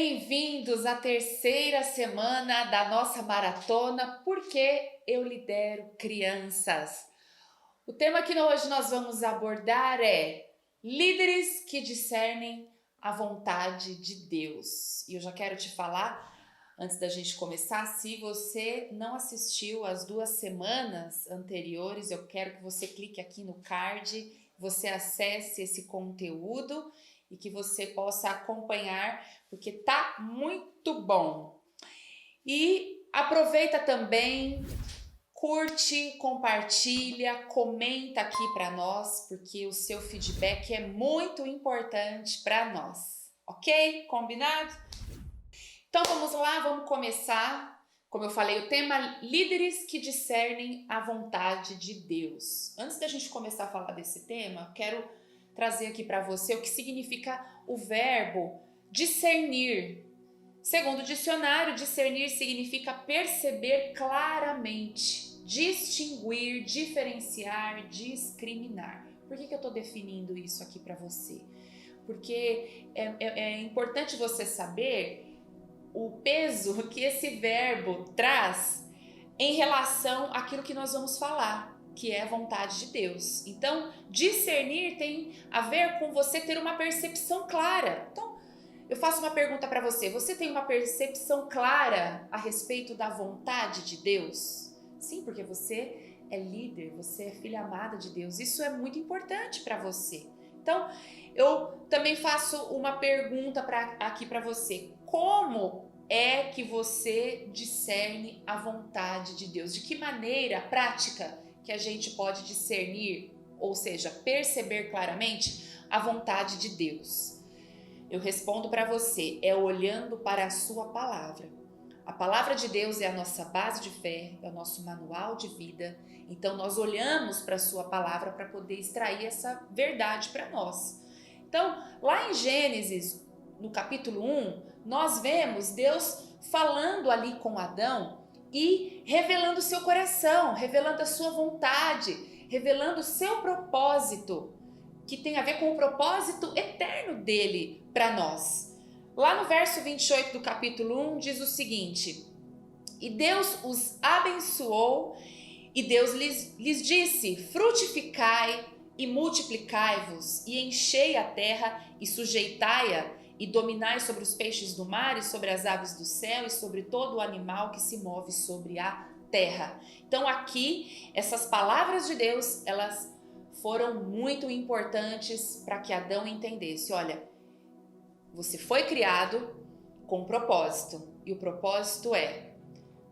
Bem-vindos à terceira semana da nossa maratona Porque eu lidero crianças. O tema que hoje nós vamos abordar é líderes que discernem a vontade de Deus. E eu já quero te falar, antes da gente começar, se você não assistiu as 2 semanas anteriores, eu quero que você clique aqui no card, você acesse esse conteúdo e que você possa acompanhar, porque tá muito bom. E aproveita também, curte, compartilha, comenta aqui para nós, porque o seu feedback é muito importante para nós, ok? Combinado? Então vamos lá, vamos começar. Como eu falei, o tema líderes que discernem a vontade de Deus. Antes da gente começar a falar desse tema, eu quero trazer aqui para você o que significa o verbo discernir. Segundo o dicionário, discernir significa perceber claramente, distinguir, diferenciar, discriminar. Por que eu estou definindo isso aqui para você? Porque é importante você saber o peso que esse verbo traz em relação àquilo que nós vamos falar, que é a vontade de Deus. Então, discernir tem a ver com você ter uma percepção clara. Então, eu faço uma pergunta para você. Você tem uma percepção clara a respeito da vontade de Deus? Sim, porque você é líder, você é filha amada de Deus. Isso é muito importante para você. Então, eu também faço uma pergunta aqui para você. Como é que você discerne a vontade de Deus? De que maneira prática que a gente pode discernir, ou seja, perceber claramente a vontade de Deus? Eu respondo para você, é olhando para a sua palavra. A palavra de Deus é a nossa base de fé, é o nosso manual de vida. Então nós olhamos para a sua palavra para poder extrair essa verdade para nós. Então, lá em Gênesis, no capítulo 1, nós vemos Deus falando ali com Adão e revelando o seu coração, revelando a sua vontade, revelando o seu propósito, que tem a ver com o propósito eterno dele para nós. Lá no verso 28 do capítulo 1 diz o seguinte: e Deus os abençoou e Deus lhes disse: frutificai e multiplicai-vos e enchei a terra e sujeitai-a e dominai sobre os peixes do mar e sobre as aves do céu e sobre todo o animal que se move sobre a terra. Então aqui, essas palavras de Deus, elas foram muito importantes para que Adão entendesse, olha, você foi criado com um propósito, e o propósito é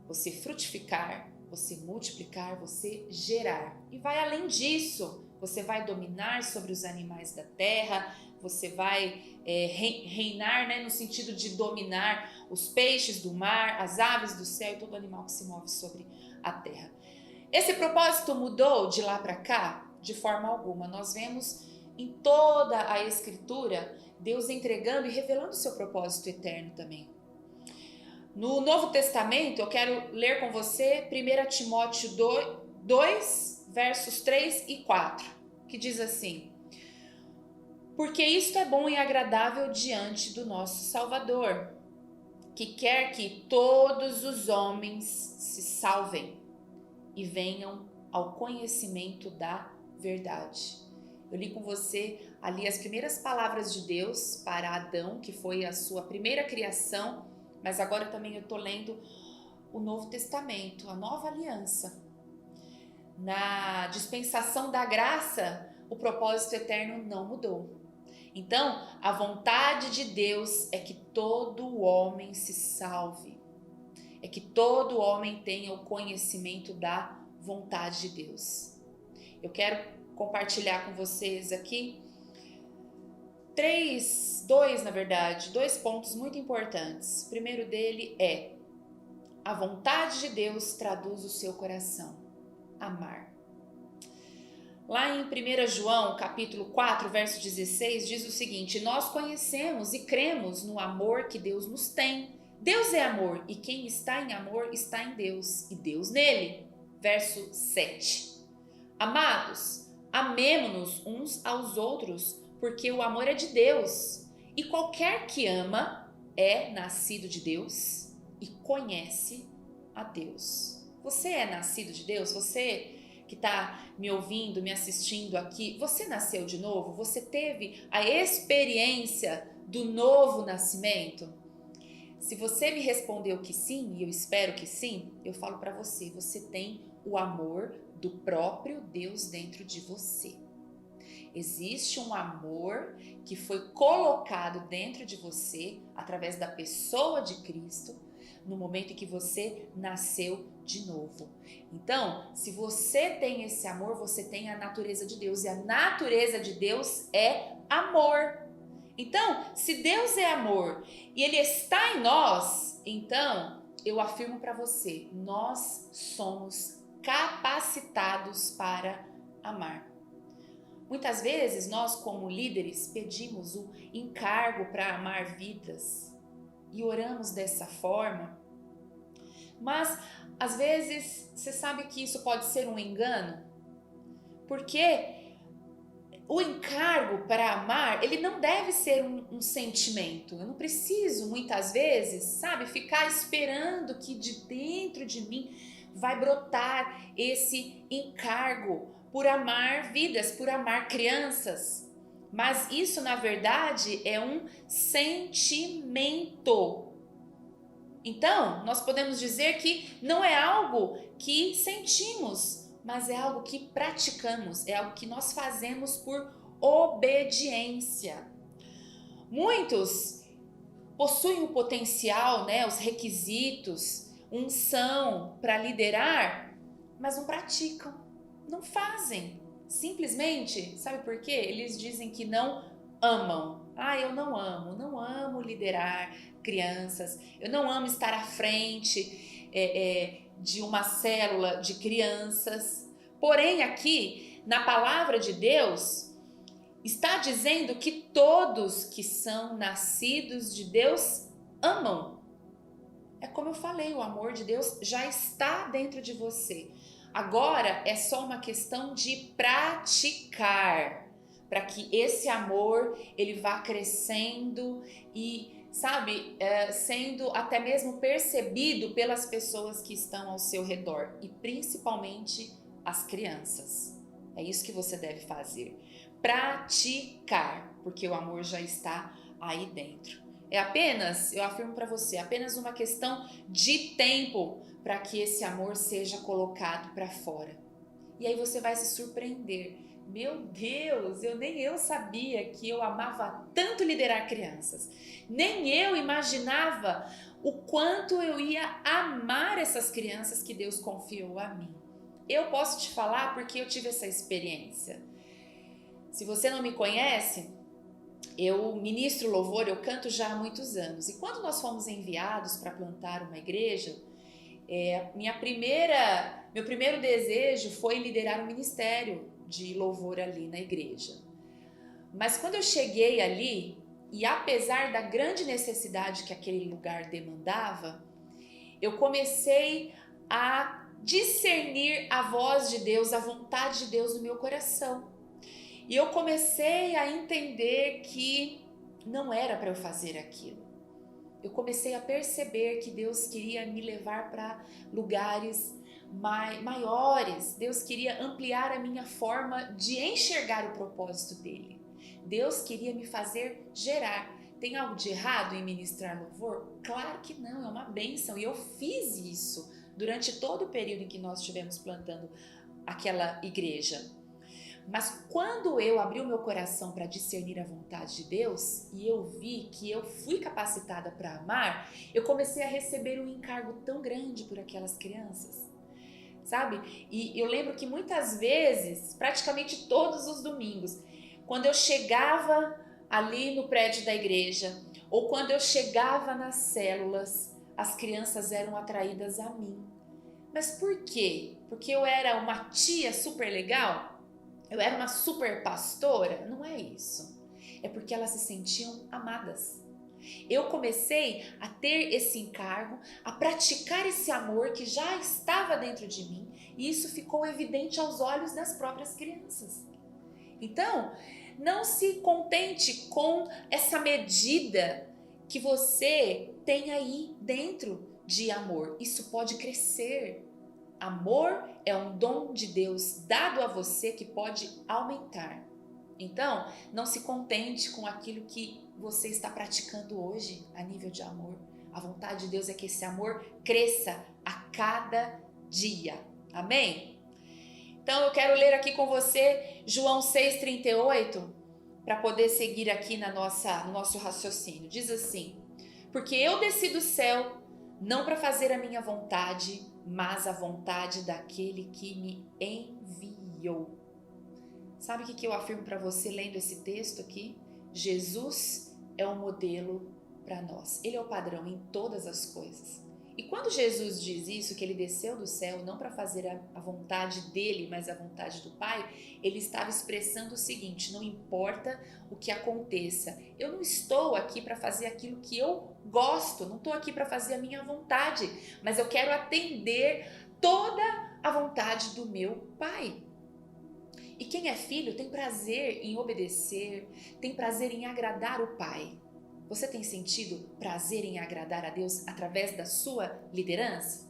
você frutificar, você multiplicar, você gerar. E vai além disso, você vai dominar sobre os animais da terra, você vai reinar, né, no sentido de dominar os peixes do mar, as aves do céu e todo animal que se move sobre a terra. Esse propósito mudou de lá para cá? De forma alguma. Nós vemos em toda a Escritura Deus entregando e revelando o seu propósito eterno também. No Novo Testamento, eu quero ler com você 1 Timóteo 2, versos 3 e 4, que diz assim: porque isto é bom e agradável diante do nosso Salvador, que quer que todos os homens se salvem e venham ao conhecimento da verdade. Eu li com você ali as primeiras palavras de Deus para Adão, que foi a sua primeira criação, mas agora também eu estou lendo o Novo Testamento, a nova aliança. Na dispensação da graça, o propósito eterno não mudou. Então, a vontade de Deus é que todo homem se salve, é que todo homem tenha o conhecimento da vontade de Deus. Eu quero compartilhar com vocês aqui dois pontos muito importantes. O primeiro dele é: a vontade de Deus traduz o seu coração, amar. Lá em 1 João, capítulo 4, verso 16, diz o seguinte: nós conhecemos e cremos no amor que Deus nos tem. Deus é amor e quem está em amor está em Deus e Deus nele. Verso 7. Amados, amemo-nos uns aos outros, porque o amor é de Deus. E qualquer que ama é nascido de Deus e conhece a Deus. Você é nascido de Deus? Você que está me ouvindo, me assistindo aqui, você nasceu de novo? Você teve a experiência do novo nascimento? Se você me respondeu que sim, e eu espero que sim, eu falo para você, você tem o amor do próprio Deus dentro de você. Existe um amor que foi colocado dentro de você através da pessoa de Cristo no momento em que você nasceu de novo. Então, se você tem esse amor, você tem a natureza de Deus, e a natureza de Deus é amor. Então, se Deus é amor e Ele está em nós, então eu afirmo para você, nós somos capacitados para amar. Muitas vezes nós, como líderes, pedimos o encargo para amar vidas e oramos dessa forma, mas às vezes você sabe que isso pode ser um engano, porque o encargo para amar, ele não deve ser um sentimento. Eu não preciso, muitas vezes, sabe, ficar esperando que de dentro de mim vai brotar esse encargo por amar vidas, por amar crianças. Mas isso, na verdade, é um sentimento. Então, nós podemos dizer que não é algo que sentimos, mas é algo que praticamos, é algo que nós fazemos por obediência. Muitos possuem o potencial, né, os requisitos, unção para liderar, mas não praticam, não fazem. Simplesmente, sabe por quê? Eles dizem que não amam. Eu não amo liderar crianças, eu não amo estar à frente de uma célula de crianças. Porém, aqui na palavra de Deus está dizendo que todos que são nascidos de Deus amam. É como eu falei, o amor de Deus já está dentro de você. Agora é só uma questão de praticar, para que esse amor ele vá crescendo e, sabe, sendo até mesmo percebido pelas pessoas que estão ao seu redor e principalmente as crianças. É isso que você deve fazer, praticar, porque o amor já está aí dentro. É apenas, eu afirmo para você, apenas uma questão de tempo para que esse amor seja colocado para fora. E aí você vai se surpreender. Meu Deus, nem eu sabia que eu amava tanto liderar crianças. Nem eu imaginava o quanto eu ia amar essas crianças que Deus confiou a mim. Eu posso te falar porque eu tive essa experiência. Se você não me conhece, eu ministro louvor, eu canto já há muitos anos. E quando nós fomos enviados para plantar uma igreja, meu primeiro desejo foi liderar um ministério de louvor ali na igreja. Mas quando eu cheguei ali, e apesar da grande necessidade que aquele lugar demandava, eu comecei a discernir a voz de Deus, a vontade de Deus no meu coração. E eu comecei a entender que não era para eu fazer aquilo. Eu comecei a perceber que Deus queria me levar para lugares maiores. Deus queria ampliar a minha forma de enxergar o propósito dele. Deus queria me fazer gerar. Tem algo de errado em ministrar louvor? Claro que não, é uma bênção. E eu fiz isso durante todo o período em que nós estivemos plantando aquela igreja. Mas quando eu abri o meu coração para discernir a vontade de Deus e eu vi que eu fui capacitada para amar, eu comecei a receber um encargo tão grande por aquelas crianças, sabe? E eu lembro que muitas vezes, praticamente todos os domingos, quando eu chegava ali no prédio da igreja ou quando eu chegava nas células, as crianças eram atraídas a mim. Mas por quê? Porque eu era uma tia super legal? Eu era uma super pastora? Não é isso. É porque elas se sentiam amadas. Eu comecei a ter esse encargo, a praticar esse amor que já estava dentro de mim, e isso ficou evidente aos olhos das próprias crianças. Então, não se contente com essa medida que você tem aí dentro de amor. Isso pode crescer. Amor é um dom de Deus dado a você que pode aumentar. Então, não se contente com aquilo que você está praticando hoje a nível de amor. A vontade de Deus é que esse amor cresça a cada dia. Amém? Então, eu quero ler aqui com você João 6,38 para poder seguir aqui no nosso raciocínio. Diz assim: porque eu desci do céu não para fazer a minha vontade, mas a vontade daquele que me enviou. Sabe o que eu afirmo para você lendo esse texto aqui? Jesus é um modelo para nós. Ele é o padrão em todas as coisas. E quando Jesus diz isso, que ele desceu do céu não para fazer a vontade dele, mas a vontade do Pai, ele estava expressando o seguinte: não importa o que aconteça, eu não estou aqui para fazer aquilo que eu gosto, não estou aqui para fazer a minha vontade, mas eu quero atender toda a vontade do meu Pai. E quem é filho tem prazer em obedecer, tem prazer em agradar o Pai. Você tem sentido prazer em agradar a Deus através da sua liderança?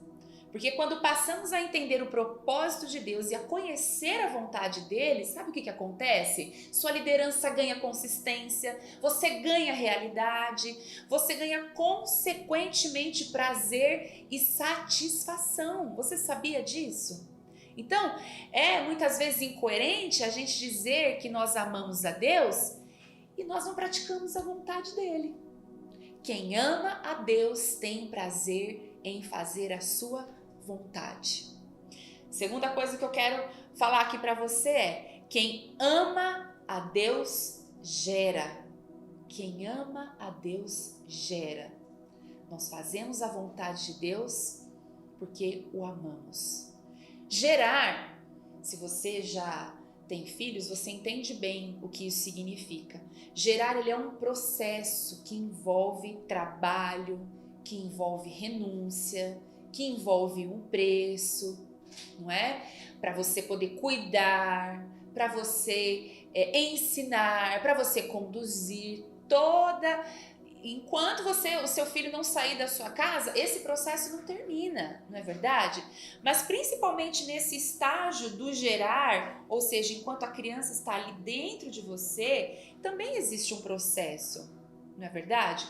Porque quando passamos a entender o propósito de Deus e a conhecer a vontade dele, sabe o que acontece? Sua liderança ganha consistência, você ganha realidade, você ganha consequentemente prazer e satisfação. Você sabia disso? Então, é muitas vezes incoerente a gente dizer que nós amamos a Deus e nós não praticamos a vontade dele. Quem ama a Deus tem prazer em fazer a sua vontade. Segunda coisa que eu quero falar aqui para você é: quem ama a Deus gera. Quem ama a Deus gera. Nós fazemos a vontade de Deus porque o amamos. Gerar, se você já tem filhos, você entende bem o que isso significa. Gerar, ele é um processo que envolve trabalho, que envolve renúncia, que envolve um preço, não é? Para você poder cuidar, para você ensinar, para você conduzir toda. Enquanto o seu filho não sair da sua casa, esse processo não termina, não é verdade? Mas principalmente nesse estágio do gerar, ou seja, enquanto a criança está ali dentro de você, também existe um processo, não é verdade?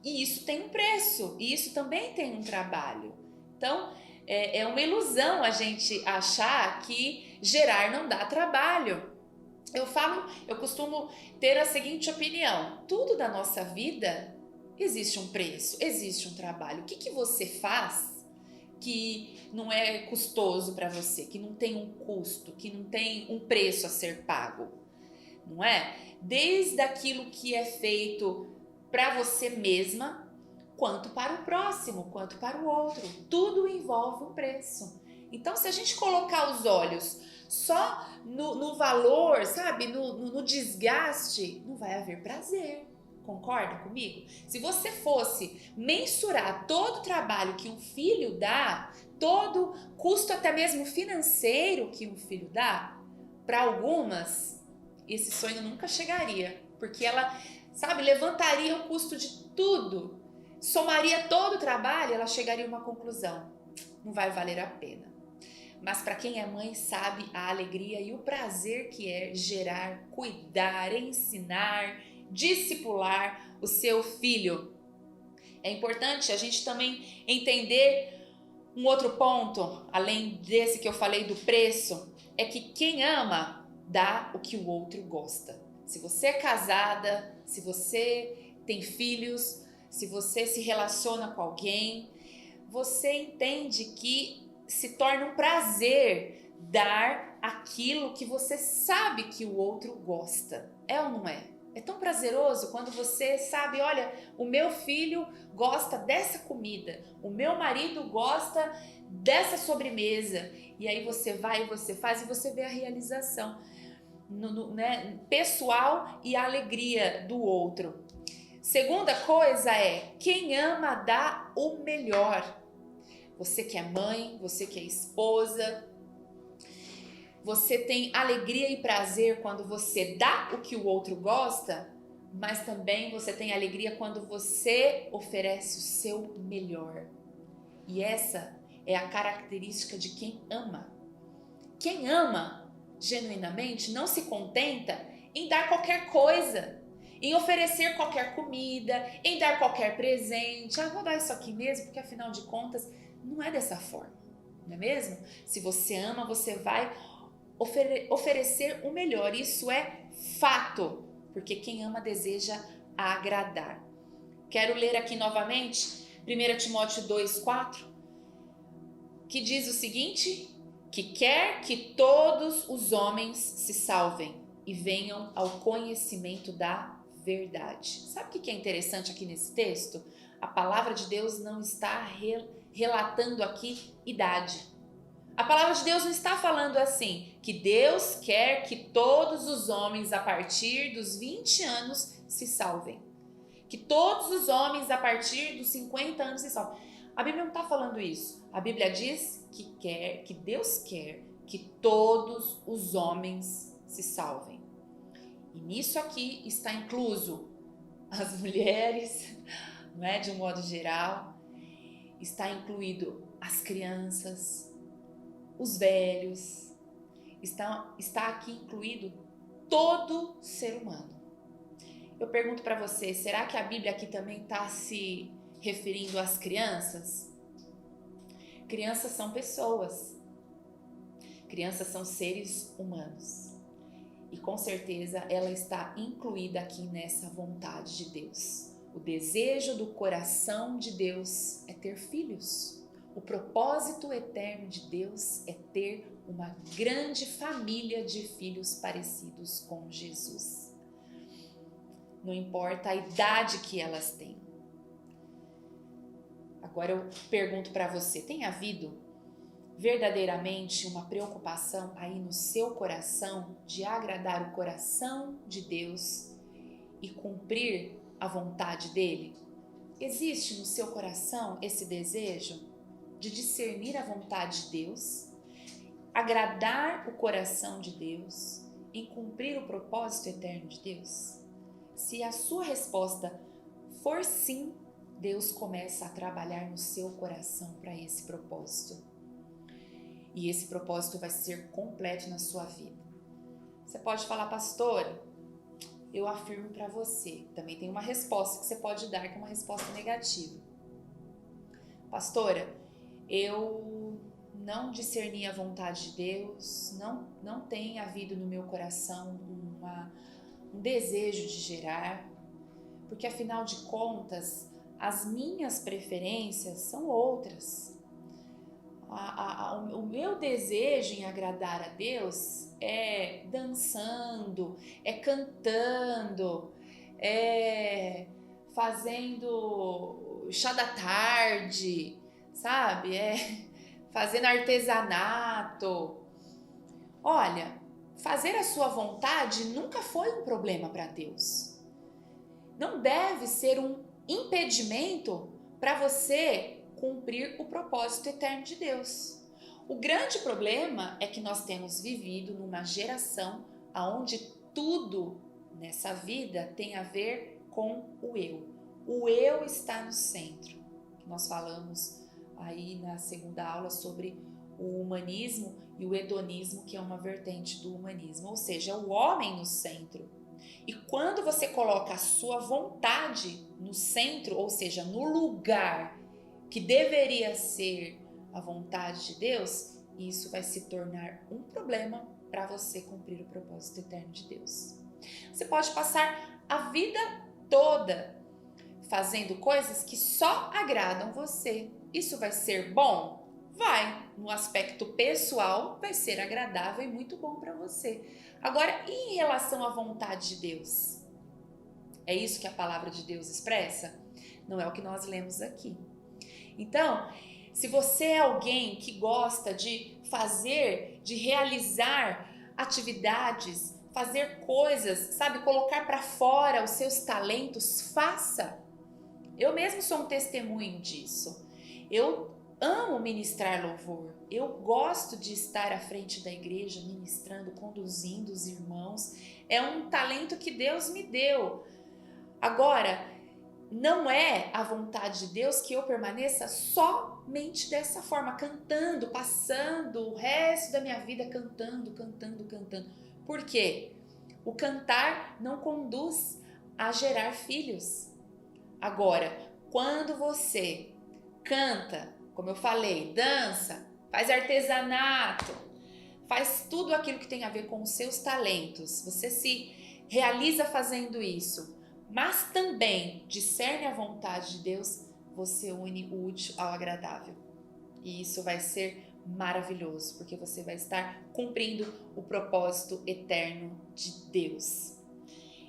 E isso tem um preço, e isso também tem um trabalho. Então, é uma ilusão a gente achar que gerar não dá trabalho. Eu costumo ter a seguinte opinião: tudo da nossa vida existe um preço, existe um trabalho. O que você faz que não é custoso para você, que não tem um custo, que não tem um preço a ser pago, não é? Desde aquilo que é feito para você mesma, quanto para o próximo, quanto para o outro. Tudo envolve um preço. Então, se a gente colocar os olhos só no valor, sabe, no desgaste, não vai haver prazer. Concorda comigo? Se você fosse mensurar todo o trabalho que um filho dá, todo custo até mesmo financeiro que um filho dá, para algumas, esse sonho nunca chegaria, porque ela, sabe, levantaria o custo de tudo, somaria todo o trabalho, ela chegaria a uma conclusão: não vai valer a pena. Mas para quem é mãe sabe a alegria e o prazer que é gerar, cuidar, ensinar, discipular o seu filho. É importante a gente também entender um outro ponto, além desse que eu falei do preço, é que quem ama dá o que o outro gosta. Se você é casada, se você tem filhos, se você se relaciona com alguém, você entende que se torna um prazer dar aquilo que você sabe que o outro gosta. É ou não é? É tão prazeroso quando você sabe: olha, o meu filho gosta dessa comida, o meu marido gosta dessa sobremesa. E aí você vai e você faz e você vê a realização né, pessoal e a alegria do outro. Segunda coisa é: quem ama dá o melhor. Você que é mãe, você que é esposa, você tem alegria e prazer quando você dá o que o outro gosta? mas também você tem alegria quando você oferece o seu melhor. E essa é a característica de quem ama. Quem ama genuinamente não se contenta em dar qualquer coisa, em oferecer qualquer comida, em dar qualquer presente. Vou dar isso aqui mesmo, porque afinal de contas não é dessa forma, não é mesmo? Se você ama, você vai oferecer o melhor. Isso é fato, porque quem ama deseja agradar. Quero ler aqui novamente 1 Timóteo 2,4, que diz o seguinte: que quer que todos os homens se salvem e venham ao conhecimento da verdade. Sabe o que é interessante aqui nesse texto? A palavra de Deus não está relatando aqui idade. A palavra de Deus não está falando assim, que Deus quer que todos os homens a partir dos 20 anos se salvem. Que todos os homens a partir dos 50 anos se salvem. A Bíblia não está falando isso. A Bíblia diz que Deus quer que todos os homens se salvem. E nisso aqui está incluso as mulheres, né, de um modo geral. Está incluído as crianças, os velhos. Está aqui incluído todo ser humano. Eu pergunto para você, será que a Bíblia aqui também está se referindo às crianças? Crianças são pessoas. Crianças são seres humanos. E com certeza ela está incluída aqui nessa vontade de Deus. O desejo do coração de Deus é ter filhos. O propósito eterno de Deus é ter uma grande família de filhos parecidos com Jesus. Não importa a idade que elas têm. Agora eu pergunto para você, tem havido verdadeiramente uma preocupação aí no seu coração de agradar o coração de Deus e cumprir a vontade dele? Existe no seu coração esse desejo de discernir a vontade de Deus, agradar o coração de Deus e cumprir o propósito eterno de Deus? Se a sua resposta for sim, Deus começa a trabalhar no seu coração para esse propósito. E esse propósito vai ser completo na sua vida. Você pode falar, pastora, eu afirmo para você. Também tem uma resposta que você pode dar, que é uma resposta negativa. Pastora, eu não discerni a vontade de Deus, não tem havido no meu coração um desejo de gerar, porque afinal de contas, as minhas preferências são outras. O meu desejo em agradar a Deus é dançando, é cantando, é fazendo chá da tarde, sabe? É fazendo artesanato. Olha, fazer a sua vontade nunca foi um problema para Deus. Não deve ser um impedimento para você cumprir o propósito eterno de Deus. O grande problema é que nós temos vivido numa geração onde tudo nessa vida tem a ver com o eu. O eu está no centro. Nós falamos aí na segunda aula sobre o humanismo e o hedonismo, que é uma vertente do humanismo, ou seja, o homem no centro. E quando você coloca a sua vontade no centro, ou seja, no lugar que deveria ser a vontade de Deus, isso vai se tornar um problema para você cumprir o propósito eterno de Deus. Você pode passar a vida toda fazendo coisas que só agradam você. Isso vai ser bom? Vai. No aspecto pessoal, vai ser agradável e muito bom para você. Agora, e em relação à vontade de Deus? É isso que a palavra de Deus expressa? Não é o que nós lemos aqui. Então, se você é alguém que gosta de fazer, de realizar atividades, fazer coisas, sabe, colocar para fora os seus talentos, faça. Eu mesmo sou um testemunho disso. Eu amo ministrar louvor. Eu gosto de estar à frente da igreja, ministrando, conduzindo os irmãos. É um talento que Deus me deu. Agora, não é a vontade de Deus que eu permaneça somente dessa forma, cantando, passando o resto da minha vida cantando, cantando, cantando. Por quê? O cantar não conduz a gerar filhos. Agora, quando você canta, como eu falei, dança, faz artesanato, faz tudo aquilo que tem a ver com os seus talentos, você se realiza fazendo isso, mas também discerne a vontade de Deus, você une o útil ao agradável. E isso vai ser maravilhoso, porque você vai estar cumprindo o propósito eterno de Deus.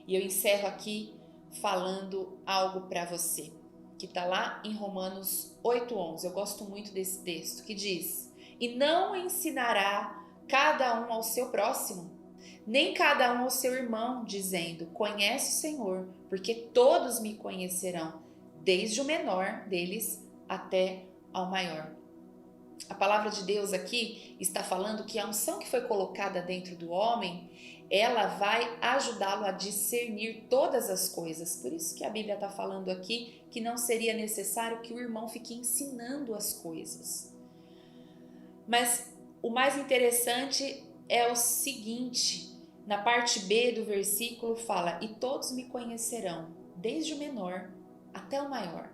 E eu encerro aqui falando algo para você, que está lá em Romanos 8:11. Eu gosto muito desse texto, que diz: "E não ensinará cada um ao seu próximo, nem cada um ao seu irmão, dizendo: Conhece o Senhor, porque todos me conhecerão, desde o menor deles até ao maior." A palavra de Deus aqui está falando que a unção que foi colocada dentro do homem, ela vai ajudá-lo a discernir todas as coisas. Por isso que a Bíblia está falando aqui que não seria necessário que o irmão fique ensinando as coisas. Mas o mais interessante é o seguinte, na parte B do versículo fala: "E todos me conhecerão, desde o menor até o maior."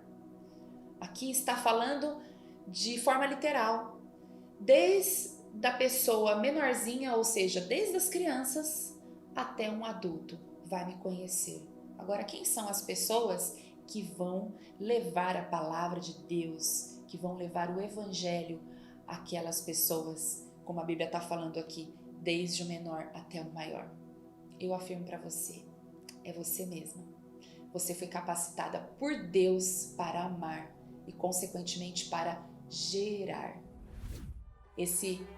Aqui está falando de forma literal, desde a pessoa menorzinha, ou seja, desde as crianças até um adulto vai me conhecer. Agora, quem são as pessoas que vão levar a palavra de Deus, que vão levar o evangelho àquelas pessoas, como a Bíblia está falando aqui, desde o menor até o maior? Eu afirmo para você, é você mesma. Você foi capacitada por Deus para amar e, consequentemente, para gerar.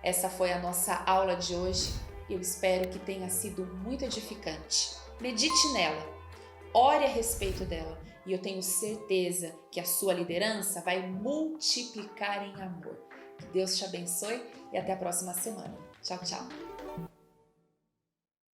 Essa foi a nossa aula de hoje. Eu espero que tenha sido muito edificante. Medite nela, ore a respeito dela e eu tenho certeza que a sua liderança vai multiplicar em amor. Que Deus te abençoe e até a próxima semana. Tchau, tchau!